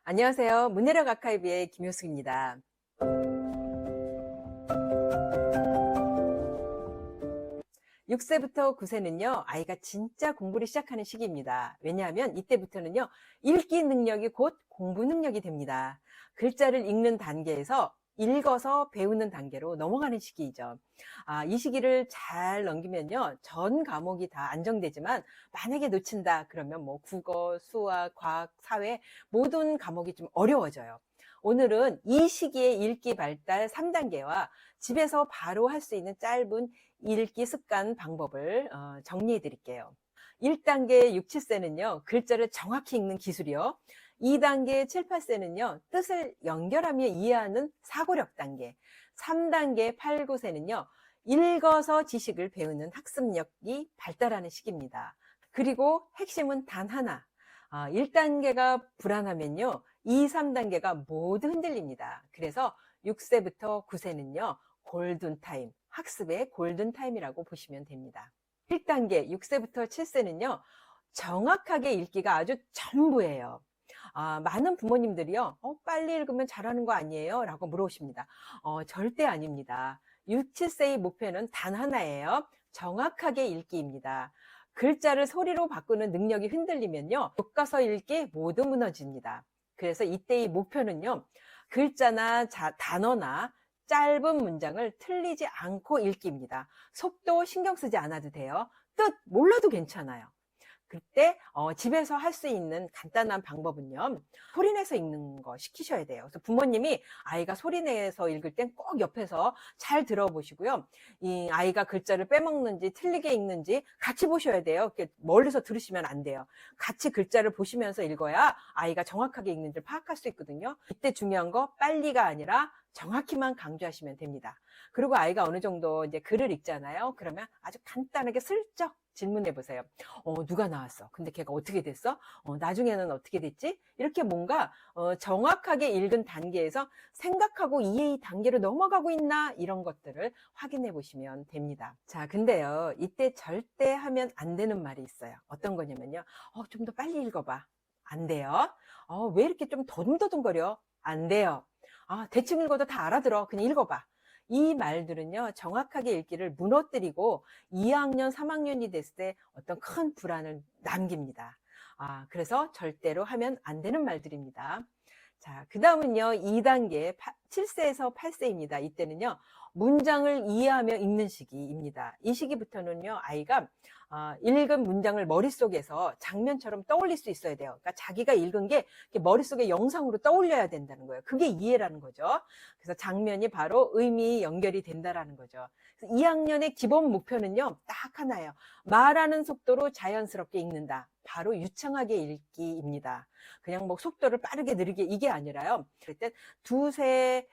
안녕하세요. 문해력 아카이브의 김효숙입니다. 6세부터 9세는요, 아이가 진짜 공부를 시작하는 시기입니다. 왜냐하면 이때부터는요, 읽기 능력이 곧 공부 능력이 됩니다. 글자를 읽는 단계에서 읽어서 배우는 단계로 넘어가는 시기이죠. 이 시기를 잘 넘기면요, 전 과목이 다 안정되지만 만약에 놓친다 그러면 뭐 국어, 수학, 과학, 사회 모든 과목이 좀 어려워져요. 오늘은 이 시기의 읽기 발달 3단계와 집에서 바로 할 수 있는 짧은 읽기 습관 방법을 정리해 드릴게요. 1단계 6, 7세는요, 글자를 정확히 읽는 기술이요. 2단계 7, 8세는요, 뜻을 연결하며 이해하는 사고력 단계. 3단계 8, 9세는요, 읽어서 지식을 배우는 학습력이 발달하는 시기입니다. 그리고 핵심은 단 하나. 1단계가 불안하면요, 2, 3단계가 모두 흔들립니다. 그래서 6세부터 9세는요, 골든타임, 학습의 골든타임이라고 보시면 됩니다. 1단계 6세부터 7세는요, 정확하게 읽기가 아주 전부예요. 많은 부모님들이요, 빨리 읽으면 잘하는 거 아니에요? 라고 물어보십니다. 절대 아닙니다. 6, 7세의 목표는 단 하나예요. 정확하게 읽기입니다. 글자를 소리로 바꾸는 능력이 흔들리면요, 교과서 읽기 모두 무너집니다. 그래서 이때의 목표는요, 글자나 단어나 짧은 문장을 틀리지 않고 읽기입니다. 속도 신경 쓰지 않아도 돼요. 뜻 몰라도 괜찮아요. 그때 집에서 할 수 있는 간단한 방법은요, 소리내서 읽는 거 시키셔야 돼요. 그래서 부모님이 아이가 소리내서 읽을 땐 꼭 옆에서 잘 들어보시고요, 이 아이가 글자를 빼먹는지 틀리게 읽는지 같이 보셔야 돼요. 이렇게 멀리서 들으시면 안 돼요. 같이 글자를 보시면서 읽어야 아이가 정확하게 읽는지를 파악할 수 있거든요. 이때 중요한 거 빨리가 아니라 정확히만 강조하시면 됩니다. 그리고 아이가 어느 정도 이제 글을 읽잖아요. 그러면 아주 간단하게 슬쩍 질문해 보세요. 누가 나왔어? 근데 걔가 어떻게 됐어? 나중에는 어떻게 됐지? 이렇게 뭔가 정확하게 읽은 단계에서 생각하고 이해의 단계로 넘어가고 있나? 이런 것들을 확인해 보시면 됩니다. 자, 근데요, 이때 절대 하면 안 되는 말이 있어요. 어떤 거냐면요, 좀 더 빨리 읽어봐. 안 돼요. 왜 이렇게 좀 더듬더듬거려? 안 돼요. 대충 읽어도 다 알아들어. 그냥 읽어봐. 이 말들은요, 정확하게 읽기를 무너뜨리고 2학년, 3학년이 됐을 때 어떤 큰 불안을 남깁니다. 그래서 절대로 하면 안 되는 말들입니다. 자, 그 다음은요, 2단계 7세에서 8세입니다. 이때는요, 문장을 이해하며 읽는 시기입니다. 이 시기부터는요, 아이가 읽은 문장을 머릿속에서 장면처럼 떠올릴 수 있어야 돼요. 그러니까 자기가 읽은 게 머릿속에 영상으로 떠올려야 된다는 거예요. 그게 이해라는 거죠. 그래서 장면이 바로 의미 연결이 된다라는 거죠. 2학년의 기본 목표는요, 딱 하나예요. 말하는 속도로 자연스럽게 읽는다. 바로 유창하게 읽기입니다. 그냥 뭐 속도를 빠르게 느리게 이게 아니라요. 그럴 때 두세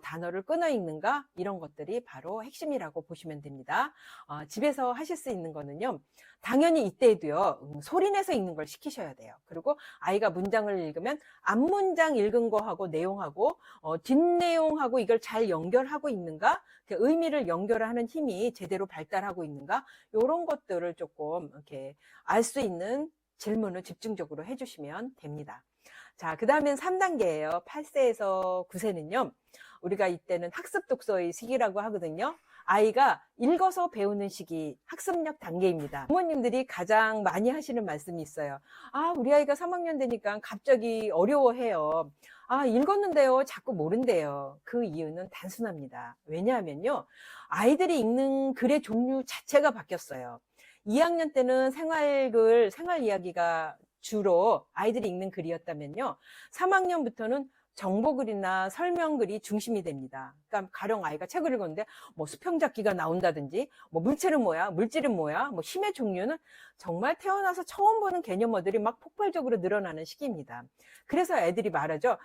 단어를 끊어 읽는가 이런 것들이 바로 핵심이라고 보시면 됩니다. 집에서 하실 수 있는 거는요, 당연히 이때에도요, 소리내서 읽는 걸 시키셔야 돼요. 그리고 아이가 문장을 읽으면 앞문장 읽은 거하고 내용하고 뒷내용하고 이걸 잘 연결하고 있는가, 그 의미를 연결하는 힘이 제대로 발달하고 있는가, 이런 것들을 조금 이렇게 알 수 있는 질문을 집중적으로 해주시면 됩니다. 자, 그 다음엔 3단계예요. 8세에서 9세는요, 우리가 이때는 학습 독서의 시기라고 하거든요. 아이가 읽어서 배우는 시기, 학습력 단계입니다. 부모님들이 가장 많이 하시는 말씀이 있어요. 우리 아이가 3학년 되니까 갑자기 어려워해요. 읽었는데요, 자꾸 모른대요. 그 이유는 단순합니다. 왜냐하면요, 아이들이 읽는 글의 종류 자체가 바뀌었어요. 2학년 때는 생활글, 생활 이야기가 주로 아이들이 읽는 글이었다면요, 3학년부터는 정보글이나 설명글이 중심이 됩니다. 그러니까 가령 아이가 책을 읽었는데 뭐 수평잡기가 나온다든지, 뭐 물체는 뭐야, 물질은 뭐야, 뭐 힘의 종류는, 정말 태어나서 처음 보는 개념어들이 막 폭발적으로 늘어나는 시기입니다. 그래서 애들이 말하죠.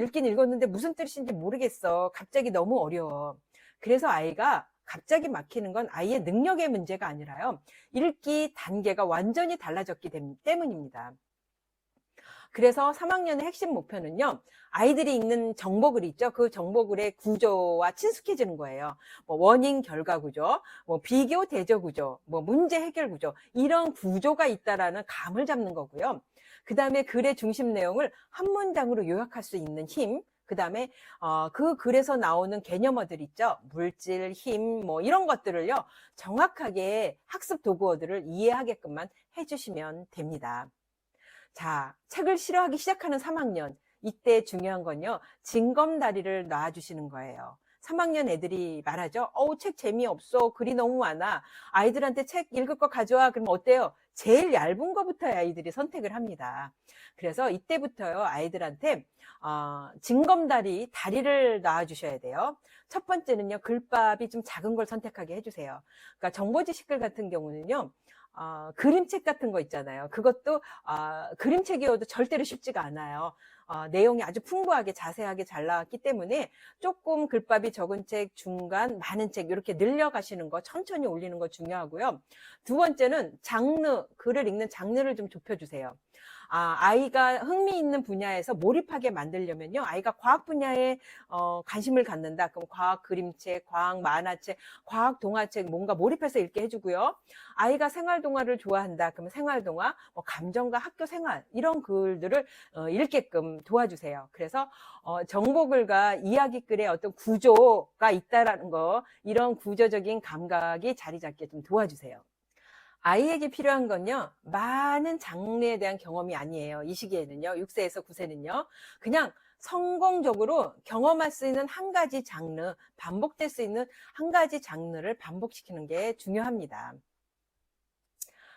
읽긴 읽었는데 무슨 뜻인지 모르겠어. 갑자기 너무 어려워. 그래서 아이가 갑자기 막히는 건 아이의 능력의 문제가 아니라요, 읽기 단계가 완전히 달라졌기 때문입니다. 그래서 3학년의 핵심 목표는요, 아이들이 읽는 정보글 있죠. 그 정보글의 구조와 친숙해지는 거예요. 뭐 원인 결과 구조, 뭐 비교 대조 구조, 뭐 문제 해결 구조, 이런 구조가 있다라는 감을 잡는 거고요. 그 다음에 글의 중심 내용을 한 문장으로 요약할 수 있는 힘, 그 다음에 그 글에서 나오는 개념어들 있죠. 물질, 힘, 뭐 이런 것들을요. 정확하게 학습 도구어들을 이해하게끔만 해주시면 됩니다. 자, 책을 싫어하기 시작하는 3학년. 이때 중요한 건요. 징검다리를 놔주시는 거예요. 3학년 애들이 말하죠. 책 재미없어. 글이 너무 많아. 아이들한테 책 읽을 거 가져와. 그럼 어때요? 제일 얇은 거부터 아이들이 선택을 합니다. 그래서 이때부터요. 아이들한테 징검다리, 다리를 놔주셔야 돼요. 첫 번째는요. 글밥이 좀 작은 걸 선택하게 해주세요. 그러니까 정보지식글 같은 경우는요. 그림책 같은 거 있잖아요. 그것도 그림책이어도 절대로 쉽지가 않아요. 내용이 아주 풍부하게 자세하게 잘 나왔기 때문에 조금 글밥이 적은 책, 중간, 많은 책 이렇게 늘려가시는 거, 천천히 올리는 거 중요하고요. 두 번째는 장르, 글을 읽는 장르를 좀 좁혀주세요. 아이가 흥미있는 분야에서 몰입하게 만들려면요. 아이가 과학 분야에 관심을 갖는다. 그럼 과학 그림책, 과학 만화책, 과학 동화책 뭔가 몰입해서 읽게 해주고요. 아이가 생활동화를 좋아한다. 그러면 생활동화, 감정과 학교 생활 이런 글들을 읽게끔 도와주세요. 그래서 정보글과 이야기글의 어떤 구조가 있다라는 거, 이런 구조적인 감각이 자리 잡게 좀 도와주세요. 아이에게 필요한 건요, 많은 장르에 대한 경험이 아니에요. 이 시기에는요, 6세에서 9세는요, 그냥 성공적으로 경험할 수 있는 한 가지 장르, 반복될 수 있는 한 가지 장르를 반복시키는 게 중요합니다.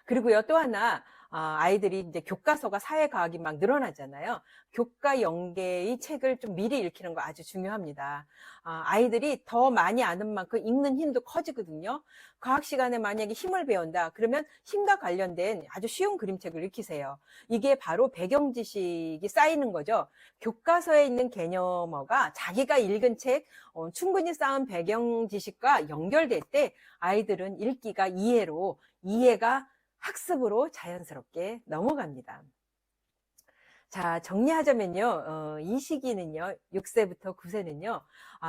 그리고요, 또 하나, 아이들이 이제 교과서가 사회과학이 막 늘어나잖아요. 교과 연계의 책을 좀 미리 읽히는 거 아주 중요합니다. 아이들이 더 많이 아는 만큼 읽는 힘도 커지거든요. 과학 시간에 만약에 힘을 배운다. 그러면 힘과 관련된 아주 쉬운 그림책을 읽히세요. 이게 바로 배경 지식이 쌓이는 거죠. 교과서에 있는 개념어가 자기가 읽은 책, 충분히 쌓은 배경 지식과 연결될 때 아이들은 읽기가 이해로, 이해가 학습으로 자연스럽게 넘어갑니다. 자, 정리하자면요. 이 시기는요. 6세부터 9세는요.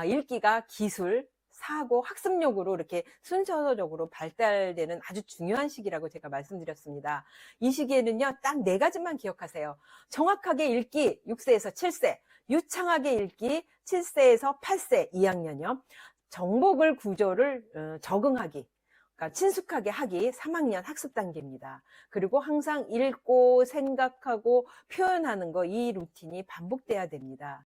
읽기가 기술, 사고, 학습력으로 이렇게 순서적으로 발달되는 아주 중요한 시기라고 제가 말씀드렸습니다. 이 시기에는요. 딱 4가지만 기억하세요. 정확하게 읽기 6세에서 7세, 유창하게 읽기 7세에서 8세 2학년이요. 정보글 구조를 적응하기, 그러니까 친숙하게 하기 3학년 학습 단계입니다. 그리고 항상 읽고 생각하고 표현하는 거, 이 루틴이 반복돼야 됩니다.